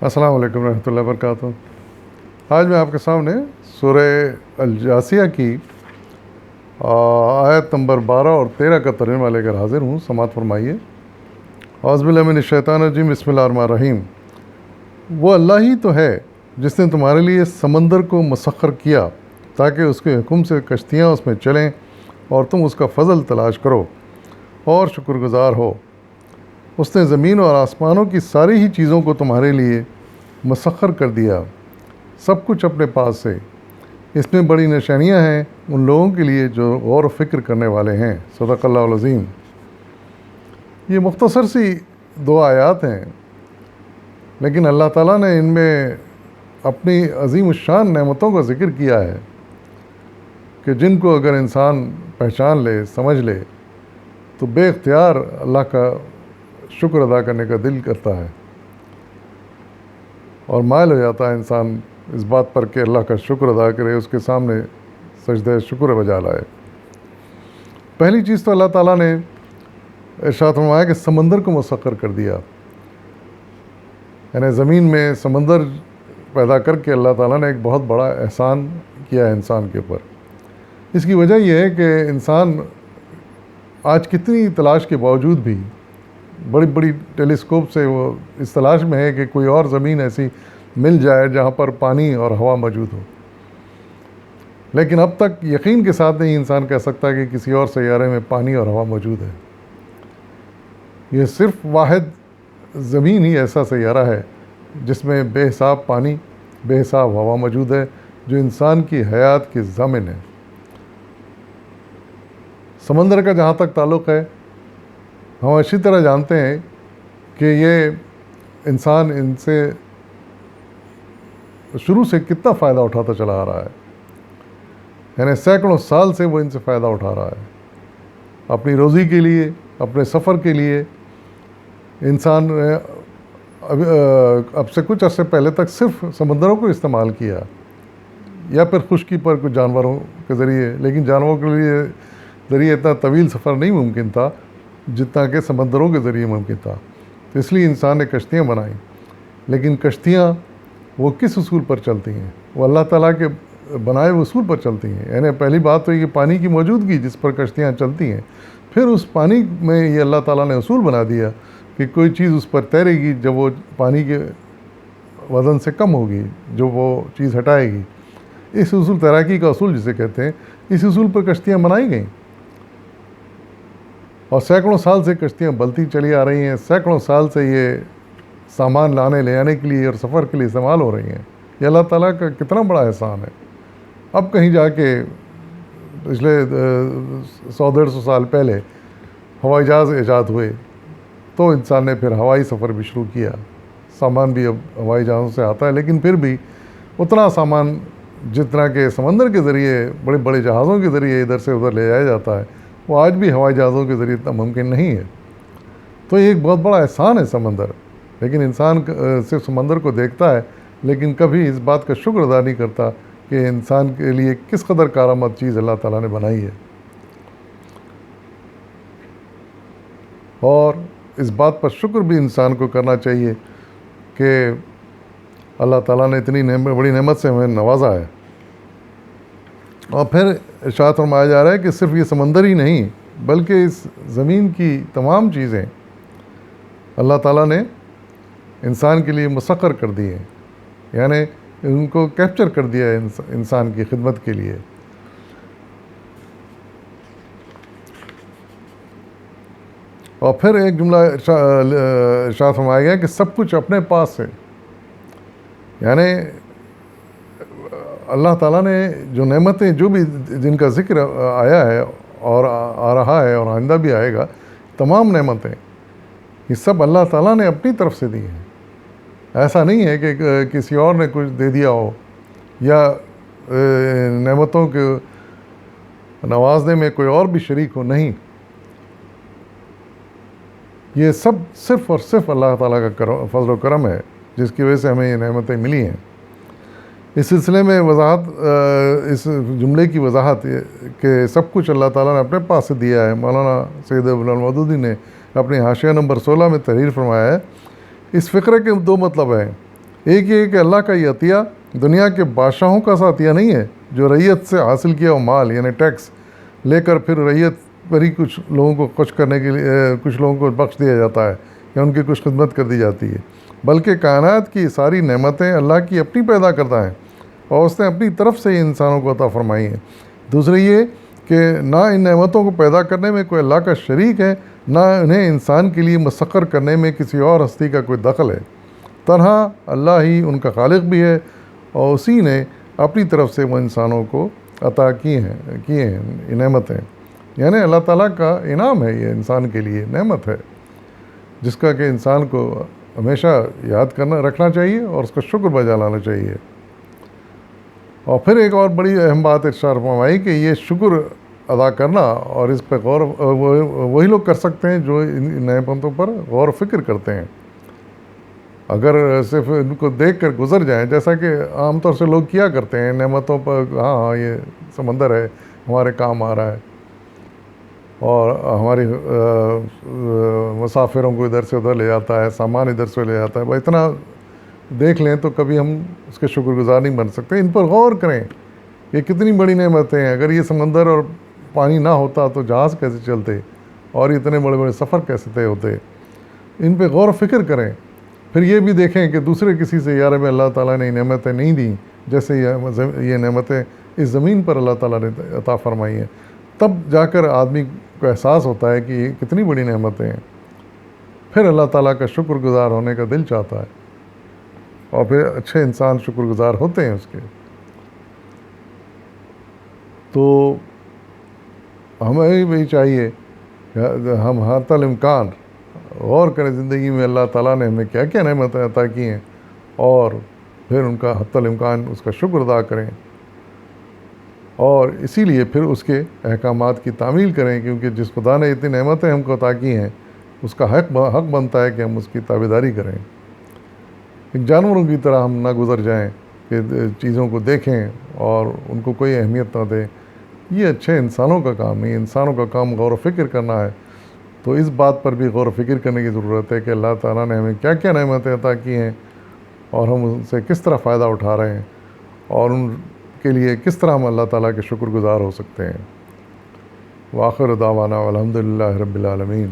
السلام علیکم ورحمۃ اللہ وبرکاتہ۔ آج میں آپ کے سامنے سورہ الجاثیہ کی آیت نمبر 12 اور 13 کا ترجمہ لے کر حاضر ہوں، سماعت فرمائیے۔ اعوذ باللہ من الشیطان الرجیم، بسم اللہ الرحمن الرحیم۔ وہ اللہ ہی تو ہے جس نے تمہارے لیے سمندر کو مسخر کیا تاکہ اس کے حکم سے کشتیاں اس میں چلیں اور تم اس کا فضل تلاش کرو اور شکر گزار ہو۔ اس نے زمین اور آسمانوں کی ساری ہی چیزوں کو تمہارے لیے مسخر کر دیا، سب کچھ اپنے پاس سے۔ اس میں بڑی نشانیاں ہیں ان لوگوں کے لیے جو غور و فکر کرنے والے ہیں۔ صدق اللہ العظیم۔ یہ مختصر سی 2 آیات ہیں، لیکن اللہ تعالیٰ نے ان میں اپنی عظیم الشان نعمتوں کا ذکر کیا ہے کہ جن کو اگر انسان پہچان لے، سمجھ لے، تو بے اختیار اللہ کا شکر ادا کرنے کا دل کرتا ہے اور مائل ہو جاتا ہے انسان اس بات پر کہ اللہ کا شکر ادا کرے، اس کے سامنے سجدہ شکر بجا لائے۔ پہلی چیز تو اللہ تعالیٰ نے ارشاد فرمایا کہ سمندر کو مسخر کر دیا، یعنی زمین میں سمندر پیدا کر کے اللہ تعالیٰ نے ایک بہت بڑا احسان کیا ہے انسان کے اوپر۔ اس کی وجہ یہ ہے کہ انسان آج کتنی تلاش کے باوجود بھی بڑی بڑی ٹیلیسکوپ سے وہ اس تلاش میں ہے کہ کوئی اور زمین ایسی مل جائے جہاں پر پانی اور ہوا موجود ہو، لیکن اب تک یقین کے ساتھ نہیں انسان کہہ سکتا کہ کسی اور سیارے میں پانی اور ہوا موجود ہے۔ یہ صرف واحد زمین ہی ایسا سیارہ ہے جس میں بے حساب پانی، بے حساب ہوا موجود ہے، جو انسان کی حیات کی ضامن ہے۔ سمندر کا جہاں تک تعلق ہے، ہم اچھی طرح جانتے ہیں کہ یہ انسان ان سے شروع سے کتنا فائدہ اٹھاتا چلا آ رہا ہے، یعنی سینکڑوں سال سے وہ ان سے فائدہ اٹھا رہا ہے اپنی روزی کے لیے، اپنے سفر کے لیے۔ انسان اب سے کچھ عرصے پہلے تک صرف سمندروں کو استعمال کیا یا پھر خشکی پر کچھ جانوروں کے ذریعے، لیکن جانوروں کے ذریعے اتنا طویل سفر نہیں ممکن تھا جتنا کہ سمندروں کے ذریعے ممکن تھا، تو اس لیے انسان نے کشتیاں بنائیں۔ لیکن کشتیاں وہ کس اصول پر چلتی ہیں؟ وہ اللہ تعالیٰ کے بنائے اصول پر چلتی ہیں۔ یعنی پہلی بات تو یہ پانی کی موجودگی جس پر کشتیاں چلتی ہیں، پھر اس پانی میں یہ اللہ تعالیٰ نے اصول بنا دیا کہ کوئی چیز اس پر تیرے گی جب وہ پانی کے وزن سے کم ہوگی، جو وہ چیز ہٹائے گی۔ اس اصول، تیراکی کا اصول جسے کہتے ہیں، اس اصول پر کشتیاں بنائی گئیں اور سینکڑوں سال سے کشتیاں بلتی چلی آ رہی ہیں۔ سینکڑوں سال سے یہ سامان لانے لے آنے کے لیے اور سفر کے لیے استعمال ہو رہی ہیں۔ یہ اللہ تعالیٰ کا کتنا بڑا احسان ہے۔ اب کہیں جا کے پچھلے 100-150 سال پہلے ہوائی جہاز ایجاد ہوئے تو انسان نے پھر ہوائی سفر بھی شروع کیا۔ سامان بھی اب ہوائی جہازوں سے آتا ہے، لیکن پھر بھی اتنا سامان جتنا کہ سمندر کے ذریعے، بڑے بڑے جہازوں کے ذریعے ادھر سے ادھر لے جایا جاتا ہے، وہ آج بھی ہوائی جہازوں کے ذریعے اتنا ممکن نہیں ہے۔ تو یہ ایک بہت بڑا احسان ہے سمندر، لیکن انسان صرف سمندر کو دیکھتا ہے لیکن کبھی اس بات کا شکر ادا نہیں کرتا کہ انسان کے لیے کس قدر کارآمد چیز اللہ تعالیٰ نے بنائی ہے۔ اور اس بات پر شکر بھی انسان کو کرنا چاہیے کہ اللہ تعالیٰ نے اتنی بڑی نعمت سے ہمیں نوازا ہے۔ اور پھر ارشاد فرمایا جا رہا ہے کہ صرف یہ سمندر ہی نہیں بلکہ اس زمین کی تمام چیزیں اللہ تعالیٰ نے انسان کے لیے مسخر کر دی ہیں، یعنی ان کو کیپچر کر دیا ہے انسان کی خدمت کے لیے۔ اور پھر ایک جملہ ارشاد فرمایا گیا کہ سب کچھ اپنے پاس سے، یعنی اللہ تعالیٰ نے جو نعمتیں، جو بھی جن کا ذکر آیا ہے اور آ رہا ہے اور آئندہ بھی آئے گا، تمام نعمتیں یہ سب اللہ تعالیٰ نے اپنی طرف سے دی ہیں۔ ایسا نہیں ہے کہ کسی اور نے کچھ دے دیا ہو یا نعمتوں کے نوازنے میں کوئی اور بھی شریک ہو، نہیں، یہ سب صرف اور صرف اللہ تعالیٰ کا فضل و کرم ہے جس کی وجہ سے ہمیں یہ نعمتیں ملی ہیں۔ اس سلسلے میں وضاحت، اس جملے کی وضاحت کہ سب کچھ اللہ تعالیٰ نے اپنے پاس سے دیا ہے، مولانا سید ابن المودودی نے اپنے حاشیہ نمبر 16 میں تحریر فرمایا ہے۔ اس فقرے کے 2 مطلب ہیں۔ ایک یہ کہ اللہ کا یہ عطیہ دنیا کے بادشاہوں کا سا عطیہ نہیں ہے جو ریت سے حاصل کیا وہ مال یعنی ٹیکس لے کر پھر ریت پر ہی کچھ لوگوں کو کچھ کرنے کے لیے کچھ لوگوں کو بخش دیا جاتا ہے یا ان کی کچھ خدمت کر دی جاتی ہے، بلکہ کائنات کی ساری نعمتیں اللہ کی اپنی پیدا کرتا ہے اور اس نے اپنی طرف سے انسانوں کو عطا فرمائی ہیں۔ دوسرے یہ کہ نہ ان نعمتوں کو پیدا کرنے میں کوئی اللہ کا شریک ہے، نہ انہیں انسان کے لیے مسخر کرنے میں کسی اور ہستی کا کوئی دخل ہے، تنہا اللہ ہی ان کا خالق بھی ہے اور اسی نے اپنی طرف سے وہ انسانوں کو عطا کیے ہیں یہ نعمتیں، یعنی اللہ تعالیٰ کا انعام ہے، یہ انسان کے لیے نعمت ہے جس کا کہ انسان کو ہمیشہ یاد رکھنا چاہیے اور اس کا شکر بجا لانا چاہیے۔ اور پھر ایک اور بڑی اہم بات ارشاد فرمائی کہ یہ شکر ادا کرنا اور اس پہ غور وہی لوگ کر سکتے ہیں جو ان نعمتوں پر غور و فکر کرتے ہیں۔ اگر صرف ان کو دیکھ کر گزر جائیں، جیسا کہ عام طور سے لوگ کیا کرتے ہیں نعمتوں پر، ہاں یہ سمندر ہے ہمارے کام آ رہا ہے اور ہماری مسافروں کو ادھر سے ادھر لے جاتا ہے، سامان ادھر سے لے جاتا ہے، بھائی اتنا دیکھ لیں تو کبھی ہم اس کے شکر گزار نہیں بن سکتے۔ ان پر غور کریں، یہ کتنی بڑی نعمتیں ہیں، اگر یہ سمندر اور پانی نہ ہوتا تو جہاز کیسے چلتے اور اتنے بڑے بڑے سفر کیسے طے ہوتے، ان پہ غور و فکر کریں۔ پھر یہ بھی دیکھیں کہ دوسرے کسی سے یار میں اللہ تعالیٰ نے نعمتیں نہیں دیں جیسے یہ نعمتیں اس زمین پر اللہ تعالیٰ نے عطا فرمائی ہیں، تب جا کر آدمی کو احساس ہوتا ہے کہ یہ کتنی بڑی نعمتیں ہیں، پھر اللہ تعالیٰ کا شکر گزار ہونے کا دل چاہتا ہے اور پھر اچھے انسان شکر گزار ہوتے ہیں اس کے۔ تو ہمیں بھی چاہیے کہ ہم حتی الامکان غور کریں زندگی میں اللہ تعالیٰ نے ہمیں کیا کیا نعمتیں عطا کی ہیں اور پھر ان کا حتی الامکان اس کا شکر ادا کریں اور اسی لیے پھر اس کے احکامات کی تعمیل کریں، کیونکہ جس خدا نے اتنی نعمتیں ہم کو عطا کی ہیں اس کا حق بنتا ہے کہ ہم اس کی تابعداری کریں۔ ایک جانوروں کی طرح ہم نہ گزر جائیں کہ چیزوں کو دیکھیں اور ان کو کوئی اہمیت نہ دیں، یہ اچھے انسانوں کا کام نہیں، انسانوں کا کام غور و فکر کرنا ہے۔ تو اس بات پر بھی غور و فکر کرنے کی ضرورت ہے کہ اللہ تعالیٰ نے ہمیں کیا کیا نعمتیں عطا کی ہیں اور ہم ان سے کس طرح فائدہ اٹھا رہے ہیں اور ان کے لیے کس طرح ہم اللہ تعالیٰ کے شکر گزار ہو سکتے ہیں۔ وآخر دعوانا والحمد للہ رب العالمین۔